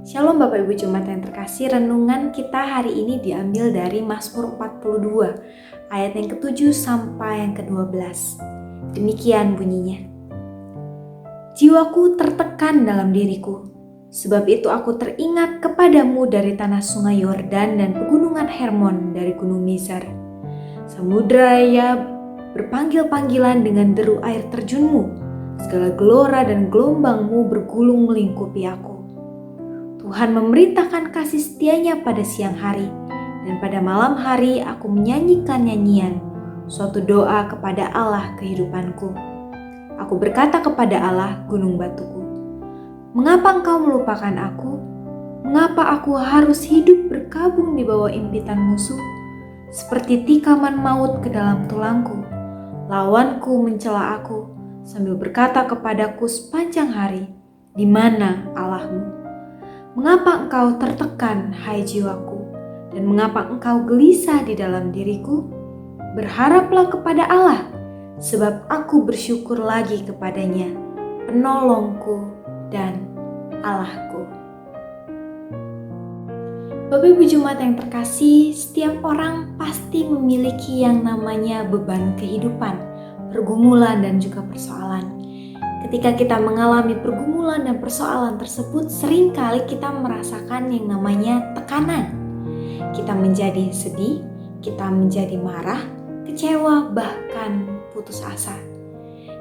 Shalom Bapak Ibu Jemaat yang terkasih, renungan kita hari ini diambil dari Mazmur 42, ayat yang ke-7 sampai yang ke-12. Demikian bunyinya. Jiwaku tertekan dalam diriku, sebab itu aku teringat kepadamu dari tanah sungai Yordan dan pegunungan Hermon dari gunung Mizar. Samudra ya berpanggil-panggilan dengan deru air terjunmu, segala gelora dan gelombangmu bergulung melingkupi aku. Tuhan memerintahkan kasih setianya pada siang hari, dan pada malam hari aku menyanyikan nyanyian, suatu doa kepada Allah kehidupanku. Aku berkata kepada Allah, gunung batuku, mengapa engkau melupakan aku? Mengapa aku harus hidup berkabung di bawah impitan musuh? Seperti tikaman maut ke dalam tulangku, lawanku mencela aku, sambil berkata kepadaku sepanjang hari, di mana Allahmu? Mengapa engkau tertekan, hai jiwaku, dan mengapa engkau gelisah di dalam diriku? Berharaplah kepada Allah, sebab aku bersyukur lagi kepadanya, penolongku dan Allahku. Bapak Ibu Jemaat yang terkasih, setiap orang pasti memiliki yang namanya beban kehidupan, pergumulan dan juga persoalan. Ketika kita mengalami pergumulan dan persoalan tersebut, seringkali kita merasakan yang namanya tekanan. Kita menjadi sedih, kita menjadi marah, kecewa, bahkan putus asa.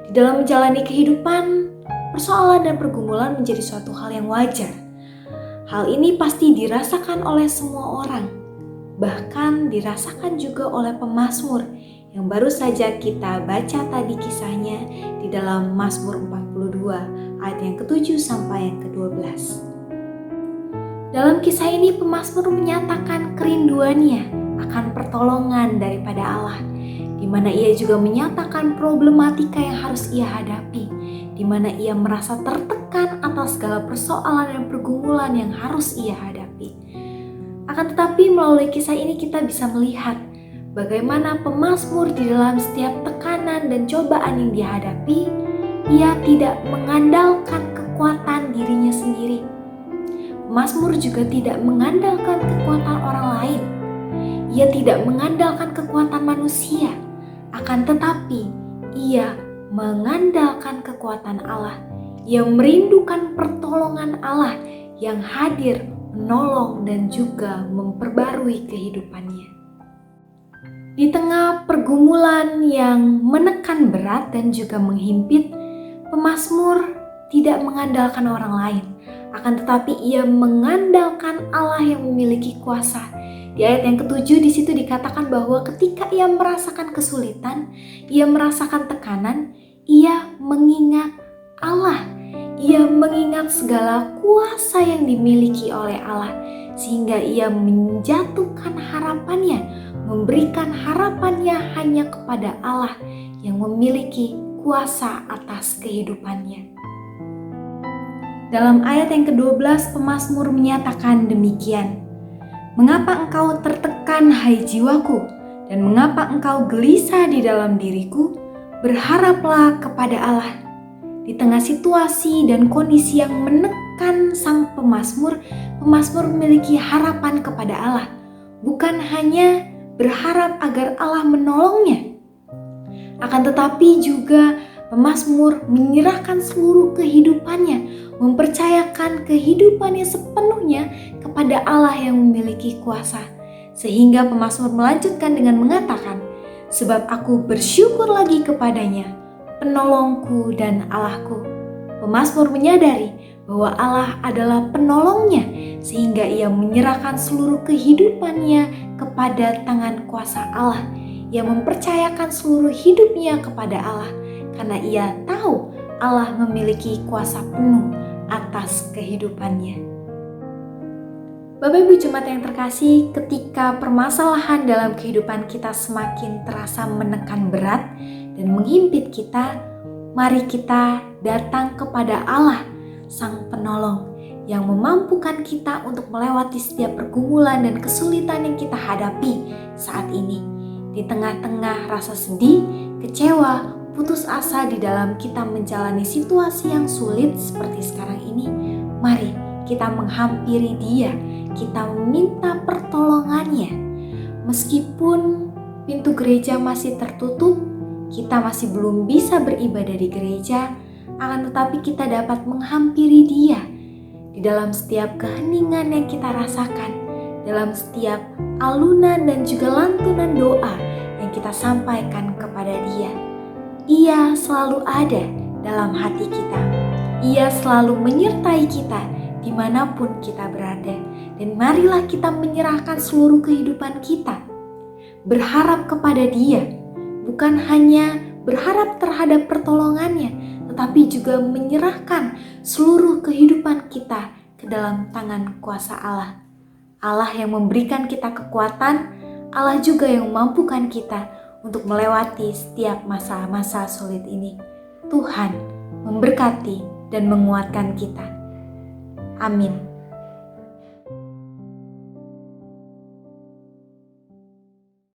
Di dalam menjalani kehidupan, persoalan dan pergumulan menjadi suatu hal yang wajar. Hal ini pasti dirasakan oleh semua orang, bahkan dirasakan juga oleh pemazmur yang baru saja kita baca tadi kisahnya di dalam Mazmur 42 ayat yang ke-7 sampai yang ke-12. Dalam kisah ini pemazmur menyatakan kerinduannya akan pertolongan daripada Allah, di mana ia juga menyatakan problematika yang harus ia hadapi, di mana ia merasa tertekan atas segala persoalan dan pergumulan yang harus ia hadapi. Akan tetapi melalui kisah ini kita bisa melihat bagaimana pemazmur di dalam setiap tekanan dan cobaan yang dihadapi, ia tidak mengandalkan kekuatan dirinya sendiri. Pemazmur juga tidak mengandalkan kekuatan orang lain. Ia tidak mengandalkan kekuatan manusia, akan tetapi ia mengandalkan kekuatan Allah. Ia merindukan pertolongan Allah yang hadir, menolong dan juga memperbarui kehidupannya. Di tengah pergumulan yang menekan berat dan juga menghimpit, pemazmur tidak mengandalkan orang lain, akan tetapi ia mengandalkan Allah yang memiliki kuasa. Di ayat yang ke-7 di situ dikatakan bahwa ketika ia merasakan kesulitan, ia merasakan tekanan, ia mengingat Allah. Ia mengingat segala kuasa yang dimiliki oleh Allah, sehingga ia menjatuhkan harapannya, memberikan harapannya hanya kepada Allah yang memiliki kuasa atas kehidupannya. Dalam ayat yang ke-12 pemazmur menyatakan demikian, mengapa engkau tertekan hai jiwaku, dan mengapa engkau gelisah di dalam diriku? Berharaplah kepada Allah. Di tengah situasi dan kondisi yang menekan sang pemazmur, pemazmur memiliki harapan kepada Allah. Bukan hanya berharap agar Allah menolongnya, akan tetapi juga pemazmur menyerahkan seluruh kehidupannya, mempercayakan kehidupannya sepenuhnya kepada Allah yang memiliki kuasa. Sehingga pemazmur melanjutkan dengan mengatakan, sebab aku bersyukur lagi kepadanya, penolongku dan Allahku. Pemazmur menyadari bahwa Allah adalah penolongnya, sehingga ia menyerahkan seluruh kehidupannya kepada tangan kuasa Allah. Ia mempercayakan seluruh hidupnya kepada Allah, karena ia tahu Allah memiliki kuasa penuh atas kehidupannya. Bapak Ibu Jemaat yang terkasih, ketika permasalahan dalam kehidupan kita semakin terasa menekan berat dan menghimpit kita, mari kita datang kepada Allah, Sang Penolong, yang memampukan kita untuk melewati setiap pergumulan dan kesulitan yang kita hadapi saat ini. Di tengah-tengah rasa sedih, kecewa, putus asa di dalam kita menjalani situasi yang sulit seperti sekarang ini, mari kita menghampiri Dia, kita meminta pertolongannya. Meskipun pintu gereja masih tertutup, kita masih belum bisa beribadah di gereja, akan tetapi kita dapat menghampiri Dia di dalam setiap keheningan yang kita rasakan, dalam setiap alunan dan juga lantunan doa yang kita sampaikan kepada Dia. Ia selalu ada dalam hati kita. Ia selalu menyertai kita dimanapun kita berada. Dan marilah kita menyerahkan seluruh kehidupan kita, berharap kepada Dia, bukan hanya berharap terhadap pertolongannya, tetapi juga menyerahkan seluruh kehidupan kita ke dalam tangan kuasa Allah. Allah yang memberikan kita kekuatan, Allah juga yang memampukan kita untuk melewati setiap masa-masa sulit ini. Tuhan memberkati dan menguatkan kita. Amin.